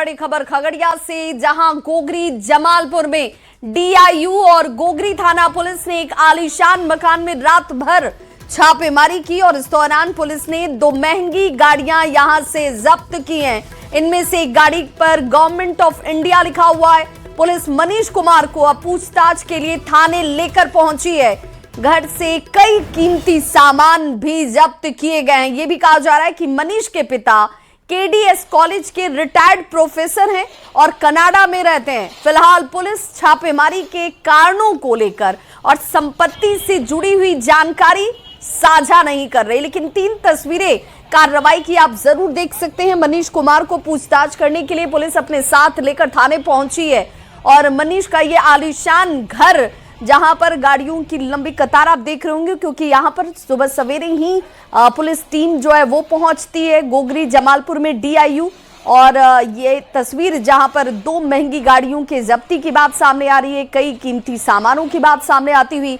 बड़ी खबर खगड़िया से, जहां गोगरी जमालपुर में डीआईयू और गोगरी थाना पुलिस ने एक आलीशान मकान में रात भर छापेमारी की और इस दौरान पुलिस ने 2 महंगी गाड़ियां यहां से जब्त की हैं। इनमें से एक गाड़ी पर गवर्नमेंट ऑफ इंडिया लिखा हुआ है। पुलिस मनीष कुमार को अब पूछताछ के लिए थाने लेकर पहुंची है। घर से कई कीमती सामान भी जब्त किए गए हैं। यह भी कहा जा रहा है कि मनीष के पिता केडीएस कॉलेज के रिटायर्ड प्रोफेसर हैं और कनाडा में रहते हैं। फिलहाल पुलिस छापेमारी के कारणों को लेकर और संपत्ति से जुड़ी हुई जानकारी साझा नहीं कर रही, लेकिन 3 तस्वीरें कार्रवाई की आप जरूर देख सकते हैं। मनीष कुमार को पूछताछ करने के लिए पुलिस अपने साथ लेकर थाने पहुंची है और मनीष का ये आलीशान घर, जहां पर गाड़ियों की लंबी कतार आप देख रहे होंगे, क्योंकि यहां पर सुबह सवेरे ही पुलिस टीम जो है वो पहुंचती है गोगरी जमालपुर में डीआईयू। और ये तस्वीर जहां पर 2 महंगी गाड़ियों के जब्ती की बात सामने आ रही है, कई कीमती सामानों की बात सामने आती हुई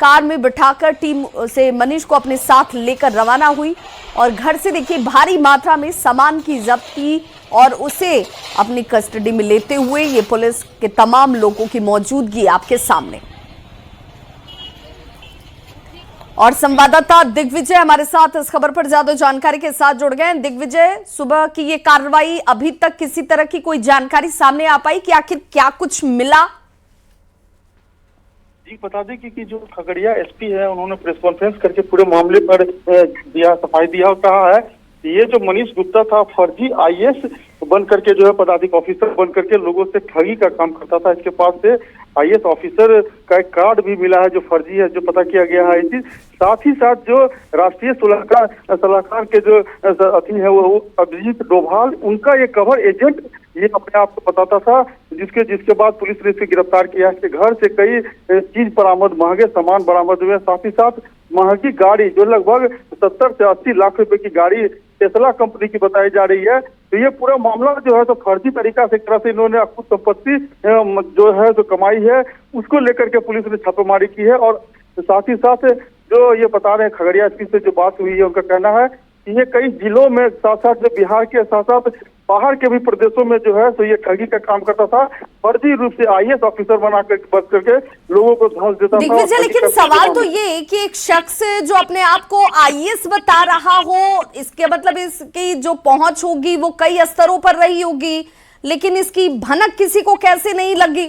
कार में बिठाकर टीम से मनीष को अपने साथ लेकर रवाना हुई और घर से देखिए भारी मात्रा में सामान की जब्ती और उसे अपनी कस्टडी में लेते हुए ये पुलिस के तमाम लोगों की मौजूदगी आपके सामने। और संवाददाता दिग्विजय हमारे साथ इस खबर पर ज्यादा जानकारी के साथ जुड़ गए। दिग्विजय, सुबह की ये कार्रवाई, अभी तक किसी तरह की कोई जानकारी सामने आ पाई कि आखिर क्या कुछ मिला? जी बता दें कि जो खगड़िया एसपी है, उन्होंने प्रेस कॉन्फ्रेंस करके पूरे मामले पर सफाई दिया और कहा है कि ये जो मनीष गुप्ता था, फर्जी आईएएस बन करके जो है पदाधिकारी ऑफिसर बन करके लोगों से ठगी का काम करता था। इसके पास से आईएएस ऑफिसर का एक कार्ड भी मिला है जो फर्जी है, जो पता किया गया है। इसी साथ ही साथ जो राष्ट्रीय सलाहकार के जो अथी है वो अभिजीत डोभाल, उनका ये कवर एजेंट ये अपने आप को बताता था, जिसके बाद पुलिस ने इसे गिरफ्तार किया। इसके घर से कई चीज बरामद, महंगे सामान बरामद हुए। साथ ही साथ महंगी गाड़ी जो लगभग 70 से 80 लाख रुपए की गाड़ी टेस्ला कंपनी की बताई जा रही है। तो ये पूरा मामला जो है तो फर्जी तरीका से एक तरह से इन्होंने कुछ संपत्ति जो है जो कमाई है उसको लेकर के पुलिस ने छापेमारी की है। और साथ ही साथ जो ये बता रहे हैं खगड़िया एसपी से जो बात हुई है, उनका कहना है कि ये कई जिलों में साथ साथ जो बिहार के साथ साथ बाहर के भी प्रदेशों में जो है तो ये ठगी का काम करता था। फर्जी रूप से आईएएस ऑफिसर बना करके लोगों को धौंस देता था। लेकिन सवाल तो ये कि एक शख्स जो अपने आप को आईएएस बता रहा हो, इसके मतलब इसकी जो पहुंच होगी वो कई स्तरों पर रही होगी, लेकिन इसकी भनक किसी को कैसे नहीं लगी?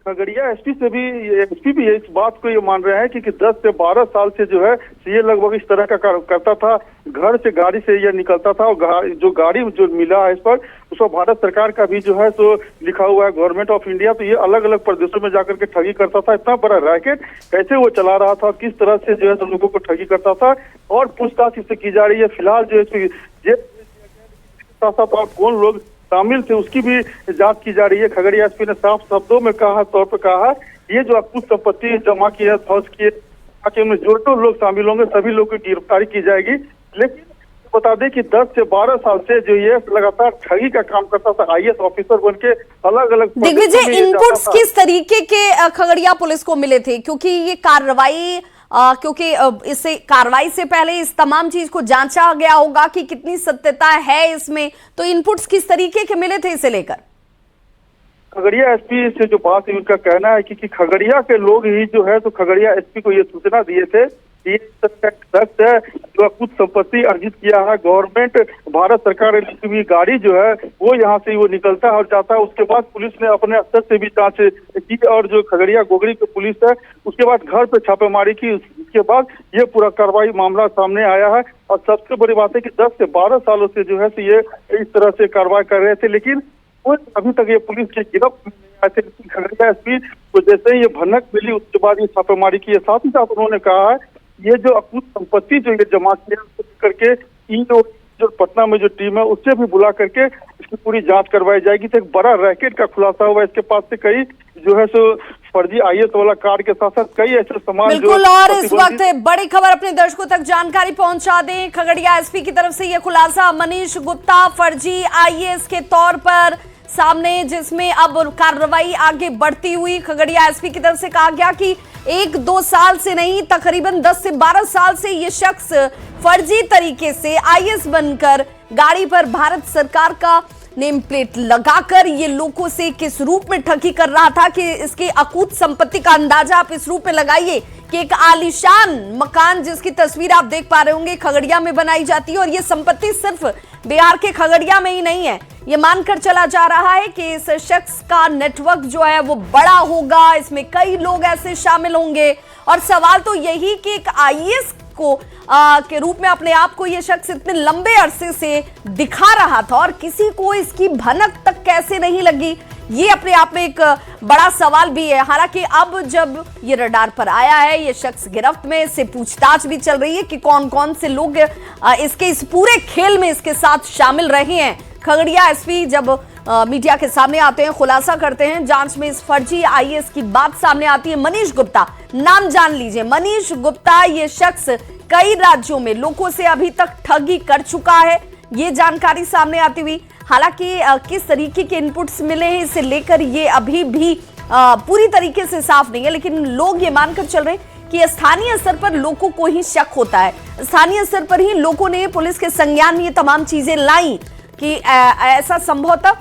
खगड़िया एसपी भी इस बात को ये मान रहे हैं कि 10 से 12 साल से जो है ये लगभग इस तरह का करता था। घर से गाड़ी से ये निकलता था और जो गाड़ी जो मिला है इस पर उसको भारत सरकार का भी जो है तो लिखा हुआ है गवर्नमेंट ऑफ इंडिया। तो ये अलग अलग प्रदेशों में जाकर के ठगी करता था। इतना बड़ा रैकेट कैसे वो चला रहा था, किस तरह से जो है तो लोगों को ठगी करता था और पूछताछ इससे की जा रही है। फिलहाल जो है साथ साथ और कौन लोग शामिल थे उसकी भी जांच की जा रही है। खगड़िया एसपी ने साफ शब्दों में तौर पर कहा है ये जो कुछ संपत्ति जमा की है, ध्वस्त की है, ताकि उनमें जो लोग शामिल होंगे सभी लोगों की गिरफ्तारी की जाएगी। लेकिन बता दें कि 10 से 12 साल से जो ये लगातार ठगी का काम करता था, आईएएस ऑफिसर बन के अलग अलग। दिग्विजय, इनपुट्स किस तरीके के खगड़िया पुलिस को मिले थे? क्योंकि ये कार्रवाई क्योंकि इससे कार्रवाई से पहले इस तमाम चीज को जांचा गया होगा कि कितनी सत्यता है इसमें, तो इनपुट्स किस तरीके के मिले थे इसे लेकर? खगड़िया एसपी से जो बात है उनका कहना है कि खगड़िया के लोग ही जो है तो खगड़िया एसपी को ये सूचना दिए थे कि शख्स है जो कुछ संपत्ति अर्जित किया है। गवर्नमेंट भारत सरकार की गाड़ी जो है वो यहाँ से वो निकलता है और जाता है। उसके बाद पुलिस ने अपने स्तर से भी जांच की और जो खगड़िया गोगरी की पुलिस है उसके बाद घर पे छापेमारी की। उसके बाद ये पूरा कार्रवाई मामला सामने आया है। और सबसे बड़ी बात है कि 10 से 12 सालों से जो है तो ये इस तरह से कार्रवाई कर रहे थे, लेकिन अभी तक ये पुलिस के गिरफ्त में नहीं आए थे। खगड़िया एसपी को जैसे ही ये भनक मिली उसके बाद ये छापेमारी की है। साथ ही साथ उन्होंने कहा है ये जो अकुत संपत्ति जो ये जमा किया करके जो पटना में जो टीम है उससे भी बुला करके इसकी पूरी जांच करवाई जाएगी। तो एक बड़ा रैकेट का खुलासा हुआ। इसके पास से कई जो है सो फर्जी आईएएस वाला कार्ड के साथ साथ कई ऐसे सामान बिल्कुल। और इस वक्त बड़ी खबर अपने दर्शकों तक जानकारी पहुंचा दें। खगड़िया एसपी की तरफ से यह खुलासा, मनीष गुप्ता फर्जी आईएएस के तौर पर सामने, जिसमें अब कार्रवाई आगे बढ़ती हुई खगड़िया एसपी की तरफ से कहा गया कि 1-2 साल से नहीं, तकरीबन 10 से 12 साल से ये शख्स फर्जी तरीके से आईएएस बनकर गाड़ी पर भारत सरकार का नेम प्लेट लगाकर ये लोगों से किस रूप में ठगी कर रहा था कि इसकी अकूत संपत्ति का अंदाजा आप इस रूप में लगाइए कि एक आलीशान मकान जिसकी तस्वीर आप देख पा रहे होंगे खगड़िया में बनाई जाती है और ये संपत्ति सिर्फ बिहार के खगड़िया में ही नहीं है। ये मानकर चला जा रहा है कि इस शख्स का नेटवर्क जो है वो बड़ा होगा, इसमें कई लोग ऐसे शामिल होंगे और सवाल तो यही कि एक आईएएस को के रूप में अपने आप को ये शख्स इतने लंबे अरसे से दिखा रहा था और किसी को इसकी भनक तक कैसे नहीं लगी, ये अपने आप में एक बड़ा सवाल भी है। हालांकि अब जब ये रडार पर आया है, ये शख्स गिरफ्त में, इससे पूछताछ भी चल रही है कि कौन कौन से लोग इसके इस पूरे खेल में इसके साथ शामिल रहे हैं। खगड़िया एसपी जब मीडिया के सामने आते हैं, खुलासा करते हैं, जांच में इस फर्जी आईएएस की बात सामने आती है। मनीष गुप्ता, नाम जान लीजिए, मनीष गुप्ता, ये शख्स कई राज्यों में लोगों से अभी तक ठगी कर चुका है, ये जानकारी सामने आती हुई। हालांकि किस तरीके के इनपुट्स मिले हैं इसे लेकर ये अभी भी पूरी तरीके से साफ नहीं है, लेकिन लोग ये मानकर चल रहे हैं कि स्थानीय स्तर पर लोगों को ही शक होता है। स्थानीय स्तर पर ही लोगों ने पुलिस के संज्ञान में ये तमाम चीजें लाई कि ऐसा संभव था।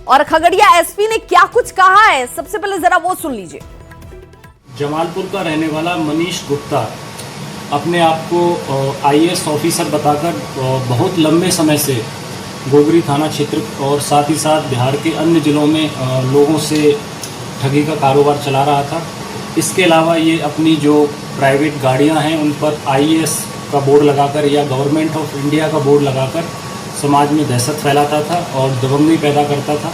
और खगड़िया एसपी ने क्या कुछ कहा है, सबसे पहले जरा वो सुन लीजिए। जमालपुर का रहने वाला मनीष गुप्ता अपने आप को आईएएस ऑफिसर बताकर बहुत लंबे समय से गोगरी थाना क्षेत्र और साथ ही साथ बिहार के अन्य जिलों में लोगों से ठगी का कारोबार चला रहा था। इसके अलावा ये अपनी जो प्राइवेट गाड़ियां हैं उन पर आईएएस का बोर्ड लगाकर या गवर्नमेंट ऑफ इंडिया का बोर्ड लगाकर समाज में दहशत फैलाता था और दबंगई पैदा करता था।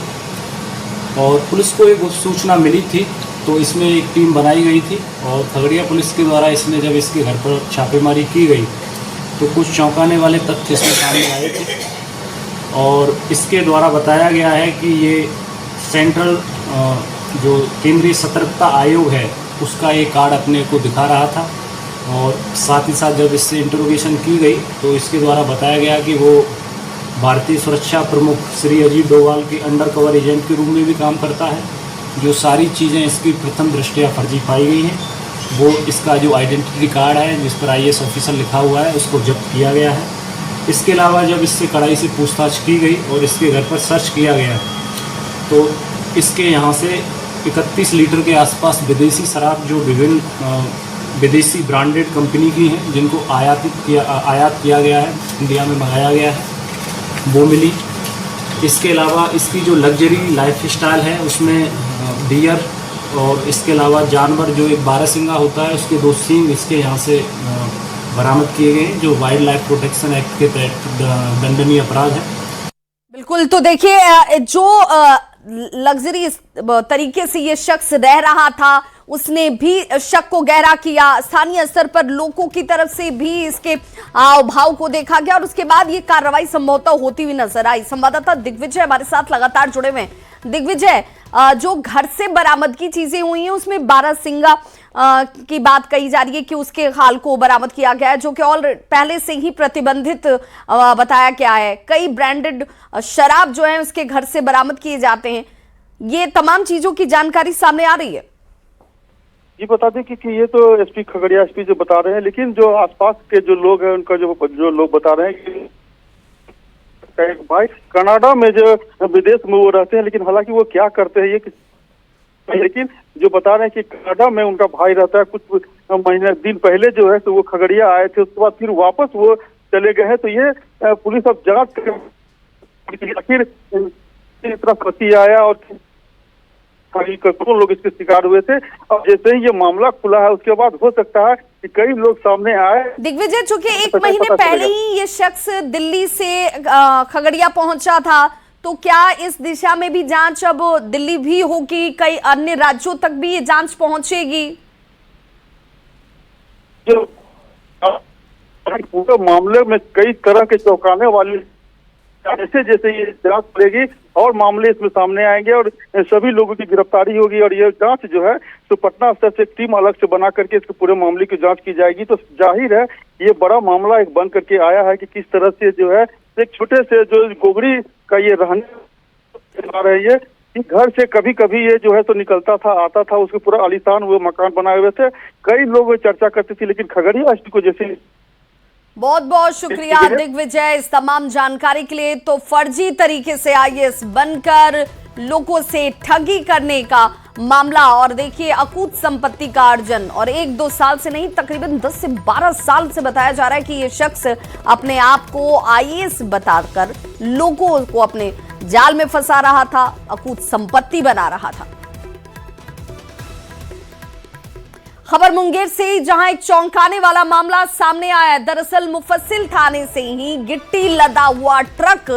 और पुलिस को एक सूचना मिली थी तो इसमें एक टीम बनाई गई थी और खगड़िया पुलिस के द्वारा इसमें जब इसके घर पर छापेमारी की गई तो कुछ चौंकाने वाले तथ्य इसमें सामने आए थे और इसके द्वारा बताया गया है कि ये सेंट्रल जो केंद्रीय सतर्कता आयोग है उसका एक कार्ड अपने को दिखा रहा था। और साथ ही साथ जब इससे इंटरोगेशन की गई तो इसके द्वारा बताया गया कि वो भारतीय सुरक्षा प्रमुख श्री अजीत डोभाल के अंडर कवर एजेंट के रूप में भी काम करता है। जो सारी चीज़ें इसकी प्रथम दृष्टया फर्जी पाई गई हैं वो इसका जो आइडेंटिटी कार्ड है जिस पर आईएएस ऑफिसर लिखा हुआ है उसको जब्त किया गया है। इसके अलावा जब इससे कड़ाई से पूछताछ की गई और इसके घर पर सर्च किया गया तो इसके यहाँ से 31 लीटर के आसपास विदेशी शराब जो विभिन्न विदेशी ब्रांडेड कंपनी की हैं जिनको आयात किया गया है, इंडिया में मंगाया गया है, वो मिली। इसके अलावा इसकी जो लग्जरी लाइफ स्टाइल है उसमें डियर और इसके अलावा जानवर जो एक बारहसिंगा होता है उसके 2 सींग इसके यहाँ से बरामद किए गए हैं जो वाइल्ड लाइफ प्रोटेक्शन एक्ट के तहत दंडनीय अपराध है। बिल्कुल, तो देखिए जो लग्जरी तरीके से ये शख्स रह रहा था उसने भी शक को गहरा किया। स्थानीय स्तर पर लोगों की तरफ से भी इसके भाव को देखा गया और उसके बाद ये कार्रवाई संभवतः होती हुई नजर आई। संवाददाता दिग्विजय हमारे साथ लगातार जुड़े हुए हैं। दिग्विजय, जो घर से बरामदगी चीजें हुई हैं उसमें बारहसिंगा की बात कही जा रही है कि उसके खाल को बरामद किया गया है जो कि और पहले से ही प्रतिबंधित बताया गया है। कई ब्रांडेड शराब जो है उसके घर से बरामद किए जाते हैं। ये तमाम चीजों की जानकारी सामने आ रही है। ये बता दें कि ये तो एसपी खगड़िया एसपी जो बता रहे हैं, लेकिन जो आसपास के जो लोग हैं उनका जो लोग बता रहे हैं कि एक भाई कनाडा में जो विदेश में वो रहते हैं, लेकिन हालांकि वो क्या करते हैं ये लेकिन जो बता रहे हैं कि कनाडा में उनका भाई रहता है। कुछ महीने दिन पहले जो है तो वो खगड़िया आए थे, उसके बाद फिर वापस वो चले गए हैं। तो ये पुलिस अब जांच आखिर इतना फंसी आया और कौन लोग इसके शिकार हुए थे। अब जैसे ही ये मामला खुला है उसके बाद हो सकता है कि कई लोग सामने आए। दिग्विजय, चूंकि 1 महीने पहले ही ये शख्स दिल्ली से खगड़िया पहुंचा था तो क्या इस दिशा में भी जांच अब दिल्ली भी होगी, कई अन्य राज्यों तक भी ये जांच पहुंचेगी? जो पूरे मामले में कई तरह के चौंकाने वाली जैसे जैसे ये जांच चलेगी और मामले इसमें सामने आएंगे और सभी लोगों की गिरफ्तारी होगी और ये जांच जो है तो पटना स्तर से एक टीम अलग से बना करके इसके पूरे मामले की जांच की जाएगी। तो जाहिर है ये बड़ा मामला एक बन करके आया है कि किस तरह से जो है एक छोटे से जो गोगरी का ये रहने आ रही है कि घर से कभी कभी ये जो है तो निकलता था, आता था, उसके पूरा आलीशान वो मकान बनाए हुए थे। कई लोग चर्चा करते थे, लेकिन खगड़िया एसपी को जैसे बहुत बहुत शुक्रिया दिग्विजय इस तमाम जानकारी के लिए। तो फर्जी तरीके से आईएएस बनकर लोगों से ठगी करने का मामला, और देखिए अकूत संपत्ति का अर्जन, और 1-2 साल से नहीं तकरीबन 10 से 12 साल से बताया जा रहा है कि ये शख्स अपने आप को आईएएस बताकर लोगों को अपने जाल में फंसा रहा था, अकूत संपत्ति बना रहा था। खबर मुंगेर से, जहां एक चौंकाने वाला मामला सामने आया है। दरअसल मुफस्सिल थाने से ही गिट्टी लदा हुआ ट्रक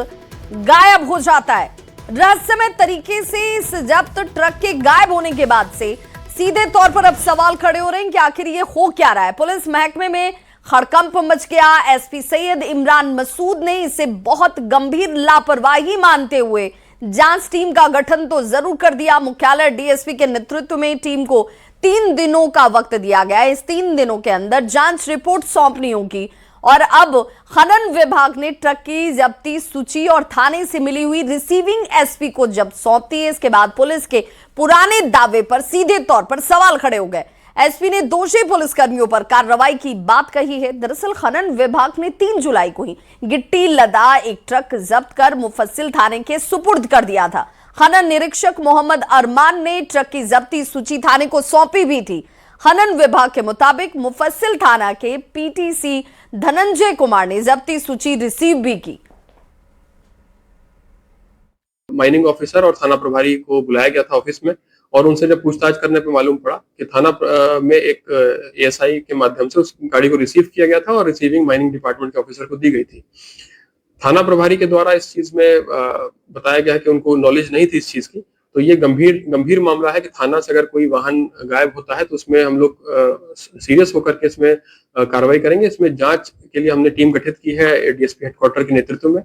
गायब हो जाता है। रहस्यमय तरीके से इस जब्त ट्रक के गायब होने के बाद से सीधे तौर पर अब सवाल खड़े हो रहे हैं कि आखिर ये हो क्या रहा है। पुलिस महकमे में हड़कंप मच गया। एसपी सैयद इमरान मसूद ने इसे बहुत गंभीर लापरवाही मानते हुए जांच टीम का गठन तो जरूर कर दिया। मुख्यालय डीएसपी के नेतृत्व में टीम को 3 दिनों का वक्त दिया गया है। इस 3 दिनों के अंदर जांच रिपोर्ट सौंपनी होगी। और अब खनन विभाग ने ट्रक की जब्ती सूची और थाने से मिली हुई रिसीविंग एसपी को जब्त सौंपती है। इसके बाद पुलिस के पुराने दावे पर सीधे तौर पर सवाल खड़े हो गए। एसपी ने दोषी पुलिसकर्मियों पर कार्रवाई की बात कही है। दरअसल खनन विभाग ने 3 जुलाई को ही गिट्टी लदा एक ट्रक जब्त कर मुफस्सिल थाने के सुपुर्द कर दिया था। खनन निरीक्षक मोहम्मद अरमान ने ट्रक की जब्ती सूची थाने को सौंपी भी थी। खनन विभाग के मुताबिक मुफस्सिल थाना के पीटीसी धनंजय कुमार ने जब्ती सूची रिसीव भी की। माइनिंग ऑफिसर और थाना प्रभारी को बुलाया गया था ऑफिस में, और उनसे जब पूछताछ करने पे मालूम पड़ा कि थाना में एक एएसआई के माध्यम से उस गाड़ी को रिसीव किया गया था और रिसीविंग माइनिंग डिपार्टमेंट के ऑफिसर को दी गई थी। थाना प्रभारी के द्वारा इस चीज में बताया गया कि उनको नॉलेज नहीं थी इस चीज की। तो ये गंभीर मामला है कि थाना से अगर कोई वाहन गायब होता है तो उसमें हम लोग सीरियस होकर के इसमें कार्रवाई करेंगे। इसमें जांच के लिए हमने टीम गठित की है डीएसपी हेडक्वार्टर के नेतृत्व में।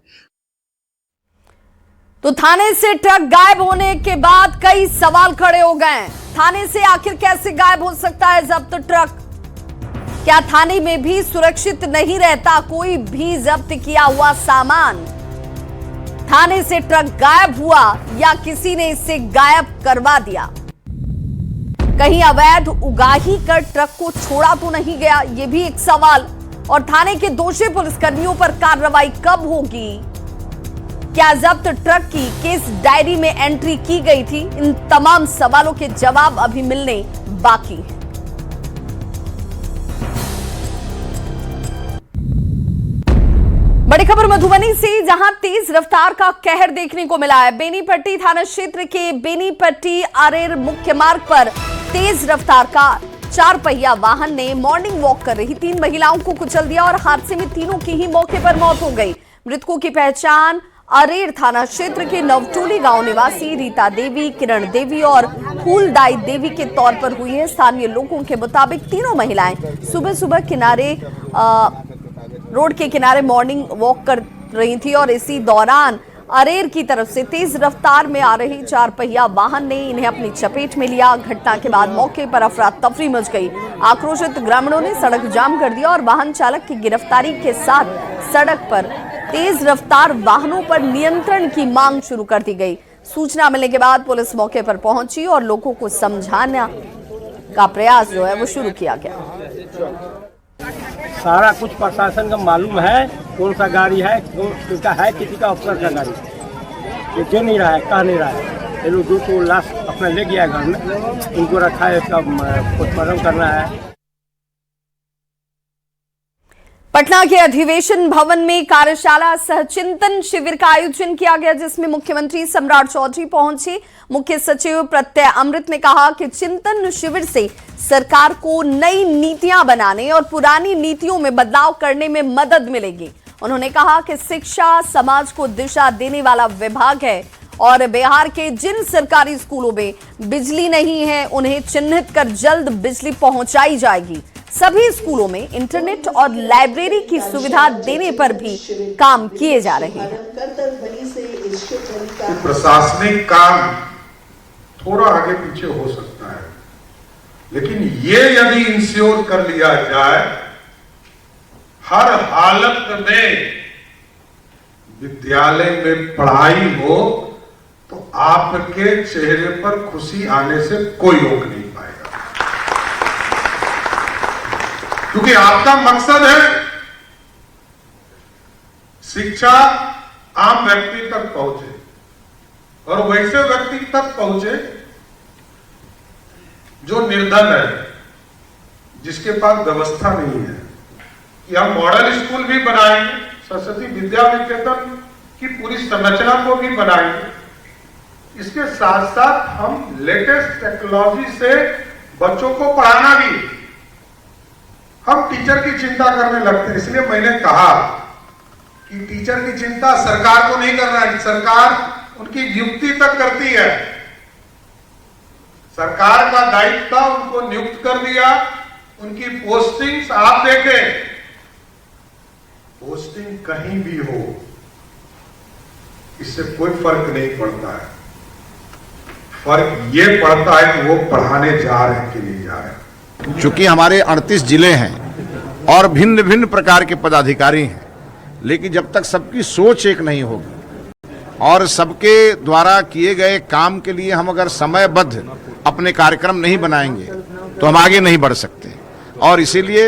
तो थाने से ट्रक गायब होने के बाद कई सवाल खड़े हो गए। थाने से आखिर कैसे गायब हो सकता है जब्त ट्रक? क्या थाने में भी सुरक्षित नहीं रहता कोई भी जब्त किया हुआ सामान? थाने से ट्रक गायब हुआ या किसी ने इसे गायब करवा दिया? कहीं अवैध उगाही कर ट्रक को छोड़ा तो नहीं गया, यह भी एक सवाल। और थाने के दोषी पुलिसकर्मियों पर कार्रवाई कब होगी? क्या जब्त ट्रक की केस डायरी में एंट्री की गई थी? इन तमाम सवालों के जवाब अभी मिलने बाकी है। बड़ी खबर मधुबनी से, जहां तेज रफ्तार का कहर देखने को मिला है। बेनीपट्टी थाना क्षेत्र के बेनीपट्टी अरेर मुख्य मार्ग पर तेज रफ्तार का 4 पहिया वाहन ने मॉर्निंग वॉक कर रही 3 महिलाओं को कुचल दिया और हादसे में तीनों की ही मौके पर मौत हो गई। मृतकों की पहचान अरेर थाना क्षेत्र के नवटोली गांव निवासी रीता देवी, किरण देवी और फूलदाई देवी के तौर पर हुई है। स्थानीय लोगों के मुताबिक तीनों महिलाएं सुबह सुबह रोड के किनारे मॉर्निंग वॉक कर रही थी और इसी दौरान अरेर की तरफ से तेज रफ्तार में आ रही 4 पहिया वाहन ने इन्हें अपनी चपेट में लिया। घटना के बाद मौके पर अफरा तफरी मच गई। आक्रोशित ग्रामीणों ने सड़क जाम कर दिया और वाहन चालक की गिरफ्तारी के साथ सड़क पर तेज रफ्तार वाहनों पर नियंत्रण की मांग शुरू कर दी गई। सूचना मिलने के बाद पुलिस मौके पर पहुंची और लोगों को समझाने का प्रयास जो है वो शुरू किया गया। सारा कुछ प्रशासन का मालूम है, कौन सा गाड़ी है, किसका है, किसी का अफसर का गाड़ी। ये क्यों नहीं रहा है, कह नहीं रहा है। ये लोग जो लाश अपना ले गया घर में, उनको रखा है, इसका पोस्टमार्टम करना है। पटना के अधिवेशन भवन में कार्यशाला सह चिंतन शिविर का आयोजन किया गया, जिसमें मुख्यमंत्री सम्राट चौधरी पहुंचे। मुख्य सचिव प्रत्यय अमृत ने कहा कि चिंतन शिविर से सरकार को नई नीतियां बनाने और पुरानी नीतियों में बदलाव करने में मदद मिलेगी। उन्होंने कहा कि शिक्षा समाज को दिशा देने वाला विभाग है और बिहार के जिन सरकारी स्कूलों में बिजली नहीं है उन्हें चिन्हित कर जल्द बिजली पहुंचाई जाएगी। सभी स्कूलों में इंटरनेट और लाइब्रेरी की सुविधा देने पर भी काम किए जा रहे हैं। प्रशासनिक काम थोड़ा आगे पीछे हो सकता है, लेकिन ये यदि इंश्योर कर लिया जाए हर हालत में विद्यालय में पढ़ाई हो, तो आपके चेहरे पर खुशी आने से कोई रोक नहीं पाएगा। क्योंकि आपका मकसद है शिक्षा आम व्यक्ति तक पहुंचे और वैसे व्यक्ति तक पहुंचे जो निर्धन है, जिसके पास व्यवस्था नहीं है। कि हम मॉडल स्कूल भी बनाएंगे, सरस्वती विद्या निकेतन की पूरी संरचना को भी बनाएंगे। इसके साथ साथ हम लेटेस्ट टेक्नोलॉजी से बच्चों को पढ़ाना भी, हम टीचर की चिंता करने लगते हैं। इसलिए मैंने कहा कि टीचर की चिंता सरकार को नहीं करना है, सरकार उनकी नियुक्ति तक करती है। सरकार का दायित्व था, उनको नियुक्त कर दिया, उनकी पोस्टिंग्स आप देखें, पोस्टिंग कहीं भी हो इससे कोई फर्क नहीं पड़ता है। फर्क ये पड़ता है कि वो पढ़ाने जा रहे हैं कि नहीं जा रहे हैं। चूंकि हमारे 38 जिले हैं और भिन्न भिन्न प्रकार के पदाधिकारी हैं, लेकिन जब तक सबकी सोच एक नहीं होगी और सबके द्वारा किए गए काम के लिए हम अगर समयबद्ध अपने कार्यक्रम नहीं बनाएंगे तो हम आगे नहीं बढ़ सकते। और इसीलिए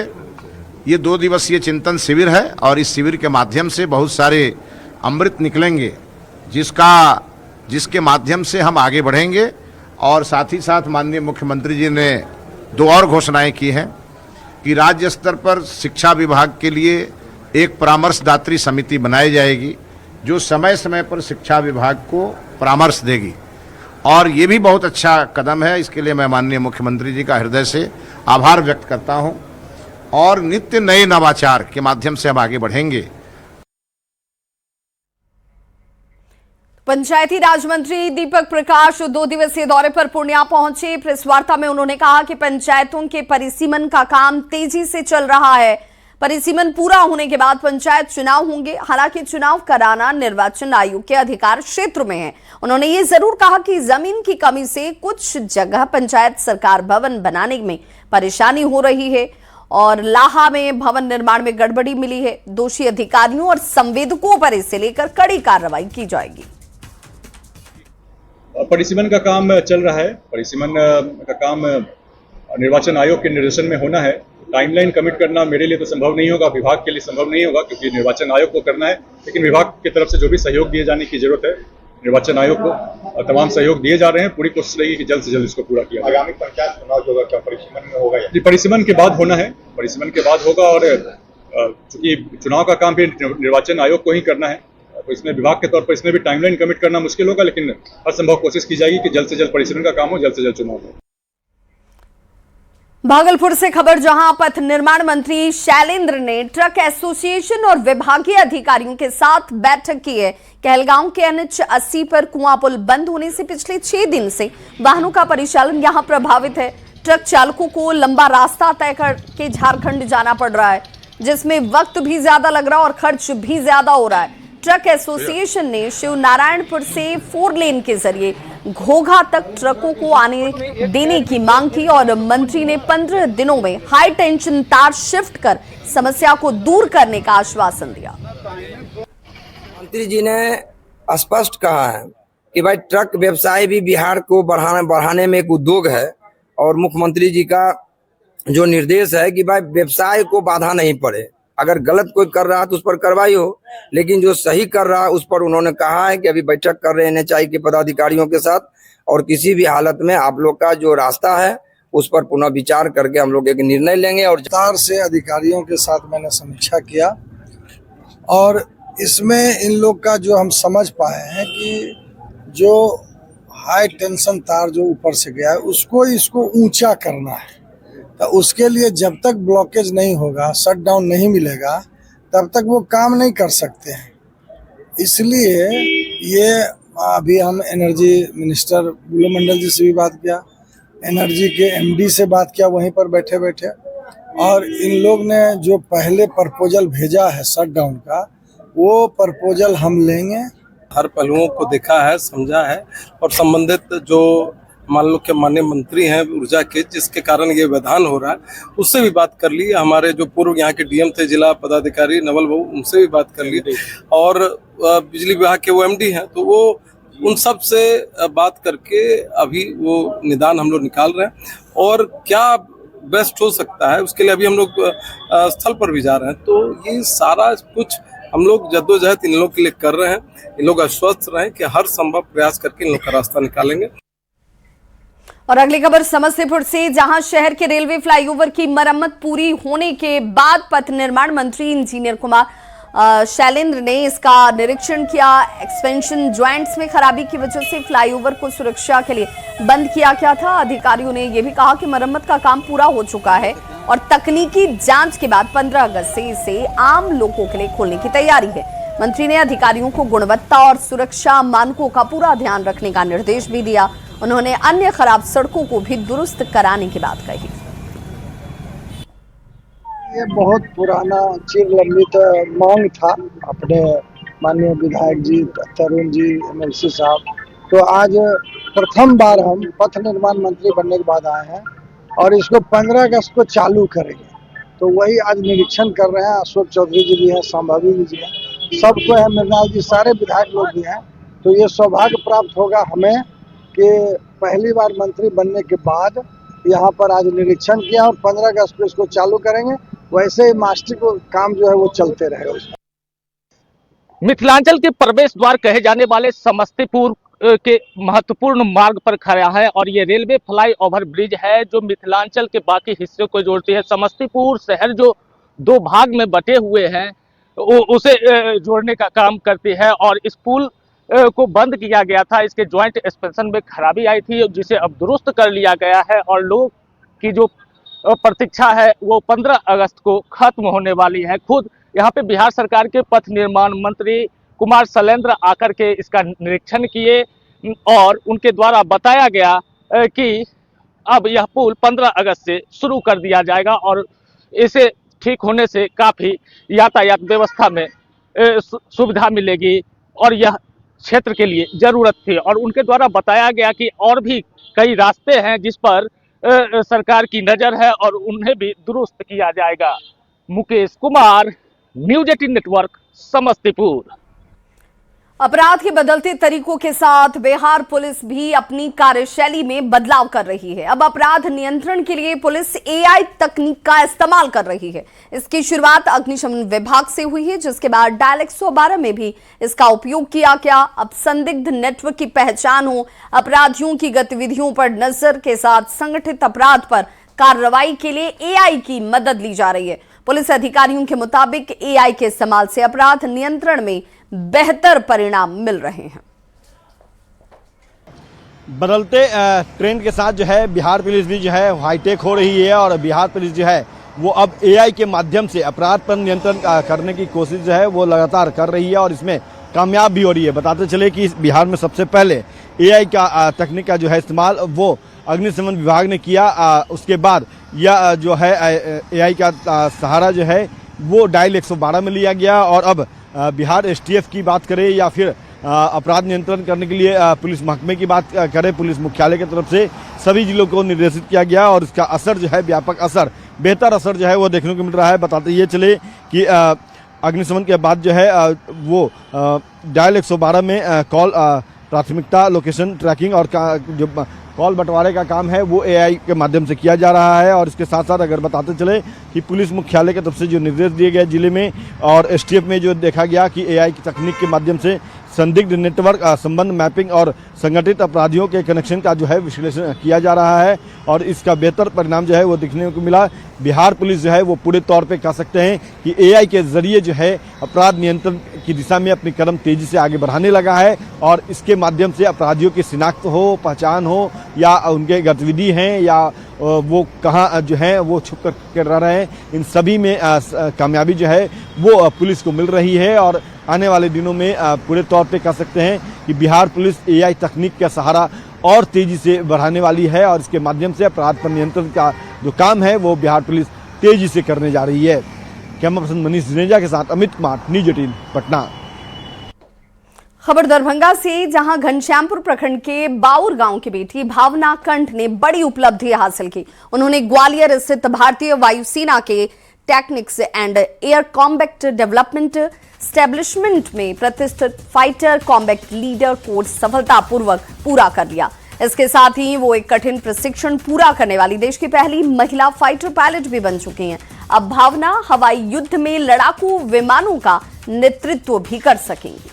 ये 2 दिवसीय चिंतन शिविर है और इस शिविर के माध्यम से बहुत सारे अमृत निकलेंगे, जिसके माध्यम से हम आगे बढ़ेंगे। और साथ ही साथ माननीय मुख्यमंत्री जी ने 2 और घोषणाएं की हैं कि राज्य स्तर पर शिक्षा विभाग के लिए एक परामर्शदात्री समिति बनाई जाएगी जो समय समय पर शिक्षा विभाग को परामर्श देगी। और ये भी बहुत अच्छा कदम है, इसके लिए मैं माननीय मुख्यमंत्री जी का हृदय से आभार व्यक्त करता हूं। और नित्य नए नवाचार के माध्यम से हम आगे बढ़ेंगे। पंचायती राज मंत्री दीपक प्रकाश 2 दिवसीय दौरे पर पूर्णिया पहुंचे। प्रेस वार्ता में उन्होंने कहा कि पंचायतों के परिसीमन का काम तेजी से चल रहा है। परिसीमन पूरा होने के बाद पंचायत चुनाव होंगे। हालांकि चुनाव कराना निर्वाचन आयोग के अधिकार क्षेत्र में है। उन्होंने ये जरूर कहा कि जमीन की कमी से कुछ जगह पंचायत सरकार भवन बनाने में परेशानी हो रही है और लाहा में भवन निर्माण में गड़बड़ी मिली है। दोषी अधिकारियों और संवेदकों पर इसे लेकर कड़ी कार्रवाई की जाएगी। परिसीमन का काम चल रहा है। परिसीमन का काम निर्वाचन आयोग के निर्देशन में होना है। टाइमलाइन कमिट करना मेरे लिए तो संभव नहीं होगा, विभाग के लिए संभव नहीं होगा, क्योंकि निर्वाचन आयोग को करना है। लेकिन विभाग की तरफ से जो भी सहयोग दिए जाने की जरूरत है निर्वाचन आयोग को, तमाम सहयोग दिए जा रहे हैं। पूरी कोशिश रहेगी कि जल्द से जल्द इसको पूरा किया जाए। आगामी पंचायत चुनाव जो होगा क्या परिसीमन में होगा? जी, परिसीमन के बाद होना है, परिसीमन के बाद होगा। और चूंकि चुनाव का काम भी निर्वाचन आयोग को ही करना है, तो इसमें विभाग के तौर पर इसमें भी टाइमलाइन कमिट करना मुश्किल होगा। लेकिन हर संभव कोशिश की जाएगी कि जल्द से जल्द परिसीमन का काम हो, जल्द से जल्द चुनाव हो। भागलपुर से खबर, जहां पथ निर्माण मंत्री शैलेंद्र ने ट्रक एसोसिएशन और विभागीय अधिकारियों के साथ बैठक की है। कहलगांव के NH 80 पर कुआं पुल बंद होने से पिछले 6 दिन से वाहनों का परिचालन यहां प्रभावित है। ट्रक चालकों को लंबा रास्ता तय करके झारखंड जाना पड़ रहा है, जिसमें वक्त भी ज्यादा लग रहा है और खर्च भी ज्यादा हो रहा है। ट्रक एसोसिएशन ने शिवनारायणपुर से 4 लेन के जरिए घोघा तक ट्रकों को आने देने की मांग की और मंत्री ने 15 दिनों में हाई टेंशन तार शिफ्ट कर समस्या को दूर करने का आश्वासन दिया। मंत्री जी ने स्पष्ट कहा है कि भाई ट्रक व्यवसाय भी बिहार को बढ़ाने में एक उद्योग है और मुख्यमंत्री जी का जो निर्देश है कि भाई व्यवसाय को बाधा नहीं पड़े। अगर गलत कोई कर रहा है तो उस पर कार्रवाई हो, लेकिन जो सही कर रहा है उस पर उन्होंने कहा है कि अभी बैठक कर रहे हैं NHI के पदाधिकारियों के साथ और किसी भी हालत में आप लोग का जो रास्ता है उस पर पुनः विचार करके हम लोग एक निर्णय लेंगे। और विस्तार से अधिकारियों के साथ मैंने समीक्षा किया और इसमें इन लोग का जो हम समझ पाए हैं कि जो हाई टेंशन तार जो ऊपर से गया है इसको ऊंचा करना है। तो उसके लिए जब तक ब्लॉकेज नहीं होगा, शट डाउन नहीं मिलेगा, तब तक वो काम नहीं कर सकते हैं। इसलिए ये अभी हम एनर्जी मिनिस्टर बुलो मंडल जी से भी बात किया, एनर्जी के MD से बात किया वहीं पर बैठे बैठे, और इन लोग ने जो पहले प्रपोजल भेजा है शट डाउन का, वो प्रपोजल हम लेंगे। हर पहलुओं को देखा है, समझा है और संबंधित जो मान लो के माननीय मंत्री हैं ऊर्जा के, जिसके कारण ये व्यवधान हो रहा है, उससे भी बात कर ली। हमारे जो पूर्व यहाँ के DM थे जिला पदाधिकारी नवल बाबू, उनसे भी बात कर ली और बिजली विभाग के वो MD हैं, तो वो उन सब से बात करके अभी वो निदान हम लोग निकाल रहे हैं और क्या बेस्ट हो सकता है उसके लिए अभी हम लोग स्थल पर भी जा रहे हैं। तो ये सारा कुछ हम लोग जद्दोजहद इन लोग के लिए कर रहे हैं। इन लोग आश्वस्त रहें कि हर संभव प्रयास करके इन लोग का रास्ता निकालेंगे। और अगली खबर समस्तीपुर से, जहां शहर के रेलवे फ्लाईओवर की मरम्मत पूरी होने के बाद पथ निर्माण मंत्री इंजीनियर कुमार शैलेंद्र ने इसका निरीक्षण किया। एक्सपेंशन ज्वाइंट्स में खराबी की वजह से फ्लाईओवर को सुरक्षा के लिए बंद किया गया था। अधिकारियों ने यह भी कहा कि मरम्मत का काम पूरा हो चुका है और तकनीकी जांच के बाद 15 अगस्त से इसे आम लोगों के लिए खोलने की तैयारी है। मंत्री ने अधिकारियों को गुणवत्ता और सुरक्षा मानकों का पूरा ध्यान रखने का निर्देश भी दिया। उन्होंने अन्य खराब सड़कों को भी दुरुस्त कराने की बात कही। ये बहुत पुराना चिर लंबित मांग था अपने माननीय विधायक जी तरुण जी एमएलसी साहब, तो आज प्रथम बार हम पथ निर्माण मंत्री बनने के बाद आए हैं और इसको 15 अगस्त को चालू करेंगे। तो वही आज निरीक्षण कर रहे हैं। अशोक चौधरी जी भी हैं, संभावी जी हैं, सबको है, मृणाल जी, सारे विधायक लोग भी हैं। तो ये सौभाग्य प्राप्त होगा हमें कि पहली बार मंत्री बनने के बाद यहाँ पर आज निरीक्षण किया और 15 अगस्त को इसको चालू करेंगे। वैसे ही मास्टर को काम जो है वो चलते रहेगा। मिथिलांचल के प्रवेश द्वार कहे जाने वाले समस्तीपुर के महत्वपूर्ण मार्ग पर खड़ा है और ये रेलवे फ्लाई ओवर ब्रिज है जो मिथिलांचल के बाकी हिस्सों को जोड़ती है। समस्तीपुर शहर जो 2 भाग में बटे हुए हैं उसे जोड़ने का काम करती है और इस पुल को बंद किया गया था। इसके ज्वाइंट एक्सपेंशन में खराबी आई थी जिसे अब दुरुस्त कर लिया गया है और लोग की जो प्रतीक्षा है वो 15 अगस्त को खत्म होने वाली है। खुद यहाँ पे बिहार सरकार के पथ निर्माण मंत्री कुमार शैलेंद्र आकर के इसका निरीक्षण किए और उनके द्वारा बताया गया कि अब यह पुल 15 अगस्त से शुरू कर दिया जाएगा और इसे ठीक होने से काफ़ी यातायात व्यवस्था में सुविधा मिलेगी और यह क्षेत्र के लिए ज़रूरत थी। और उनके द्वारा बताया गया कि और भी कई रास्ते हैं जिस पर सरकार की नज़र है और उन्हें भी दुरुस्त किया जाएगा। Mukesh Kumar, news 18 network, Samastipur. अपराध के बदलते तरीकों के साथ बिहार पुलिस भी अपनी कार्यशैली में बदलाव कर रही है। अब अपराध नियंत्रण के लिए पुलिस एआई तकनीक का इस्तेमाल कर रही है। इसकी शुरुआत अग्निशमन विभाग से हुई है, जिसके बाद डायल 112 में भी इसका उपयोग किया गया। अब संदिग्ध नेटवर्क की पहचान हो, अपराधियों की गतिविधियों पर नजर के साथ संगठित अपराध पर कार्रवाई के लिए एआई की मदद ली जा रही है। पुलिस अधिकारियों के मुताबिक एआई के इस्तेमाल से अपराध नियंत्रण में बेहतर परिणाम मिल रहे हैं। बदलते ट्रेंड के साथ जो है बिहार पुलिस भी जो है हाईटेक हो रही है और बिहार पुलिस जो है वो अब एआई के माध्यम से अपराध पर नियंत्रण करने की कोशिश जो है वो लगातार कर रही है और इसमें कामयाब भी हो रही है। बताते चले कि बिहार में सबसे पहले एआई का तकनीक का जो है इस्तेमाल वो अग्निशमन विभाग ने किया। उसके बाद यह जो है एआई का सहारा जो है वो डायल 112 में लिया गया और अब बिहार एसटीएफ की बात करें या फिर अपराध नियंत्रण करने के लिए पुलिस महकमे की बात करें, पुलिस मुख्यालय की तरफ से सभी जिलों को निर्देशित किया गया और इसका असर जो है व्यापक असर, बेहतर असर जो है वो देखने को मिल रहा है। बताते ये चले कि अग्निशमन के बाद जो है वो डायल 112 में कॉल प्राथमिकता लोकेशन ट्रैकिंग और जो कॉल बंटवारे का काम है वो एआई के माध्यम से किया जा रहा है। और इसके साथ साथ अगर बताते चले कि पुलिस मुख्यालय की तरफ से जो निर्देश दिए गए जिले में और एसटीएफ में जो देखा गया कि एआई की तकनीक के माध्यम से संदिग्ध नेटवर्क संबंध मैपिंग और संगठित अपराधियों के कनेक्शन का जो है विश्लेषण किया जा रहा है और इसका बेहतर परिणाम जो है वो दिखने को मिला। बिहार पुलिस जो है वो पूरे तौर पे कह सकते हैं कि एआई के जरिए जो है अपराध नियंत्रण की दिशा में अपनी कदम तेजी से आगे बढ़ाने लगा है और इसके माध्यम से अपराधियों की शिनाख्त हो, पहचान हो या उनके गतिविधि हैं या वो कहाँ जो है वो छुप कर रह रहे हैं, इन सभी में कामयाबी जो है वो पुलिस को मिल रही है। और आने वाले दिनों में पूरे तौर पे कह सकते हैं कि बिहार पुलिस एआई तकनीक का सहारा और तेजी से बढ़ाने वाली है और इसके माध्यम से अपराध पर नियंत्रण का जो काम है वो बिहार पुलिस तेजी से करने जा रही है। कैमरा पर्सन मनीष जुनेजा के साथ अमित कुमार, न्यूज़ 18 पटना। खबर दरभंगा से, जहां घनश्यामपुर प्रखंड के बाउर गांव की बेटी भावना कंठ ने बड़ी उपलब्धि हासिल की। उन्होंने ग्वालियर स्थित भारतीय वायुसेना के techniques and air combat development establishment में प्रतिष्ठित फाइटर कॉम्बैट लीडर कोर्स सफलतापूर्वक पूरा कर लिया। इसके साथ ही वो एक कठिन प्रशिक्षण पूरा करने वाली देश की पहली महिला फाइटर पायलट भी बन चुकी हैं। अब भावना हवाई युद्ध में लड़ाकू विमानों का नेतृत्व भी कर सकेंगी।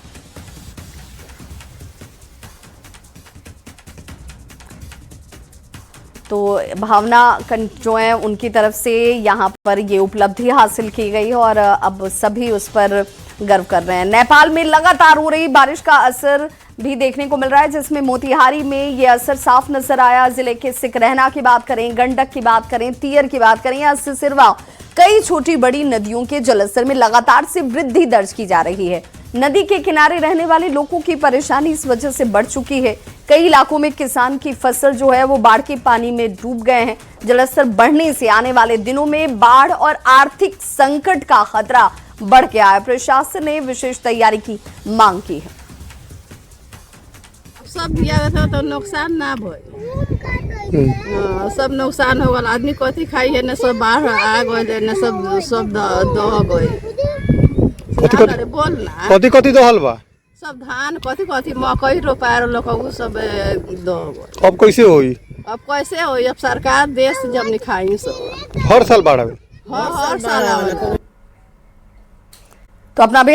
तो भावना जो है उनकी तरफ से यहाँ पर ये उपलब्धि हासिल की गई और अब सभी उस पर गर्व कर रहे हैं। नेपाल में लगातार हो रही बारिश का असर भी देखने को मिल रहा है, जिसमें मोतिहारी में ये असर साफ नजर आया। जिले के सिकरहना की बात करें, गंडक की बात करें, तियर की बात करें या सिरवा, कई छोटी बड़ी नदियों के जलस्तर में लगातार से वृद्धि दर्ज की जा रही है। नदी के किनारे रहने वाले लोगों की परेशानी इस वजह से बढ़ चुकी है। कई इलाकों में किसान की फसल जो है वो बाढ़ के पानी में डूब गए हैं। जलस्तर बढ़ने से आने वाले दिनों में बाढ़ और आर्थिक संकट का खतरा बढ़ गया है। प्रशासन ने विशेष तैयारी की मांग की है। सब दिया था तो नुकसान ना भइल, सब नुकसान हो गल। आदमी कथी खाई है, न सब बाढ़ आ गए, न सब दह गए। बोल ना कथी कथी दहल बा? सब धान कथी कथी मकई रोपायर लोग सब दह गए। अब कैसे होई? अब कैसे होई? अब सरकार देश जब निखाई सब हर साल बाढ़ आवे, हर साल आवे। तो अपना भी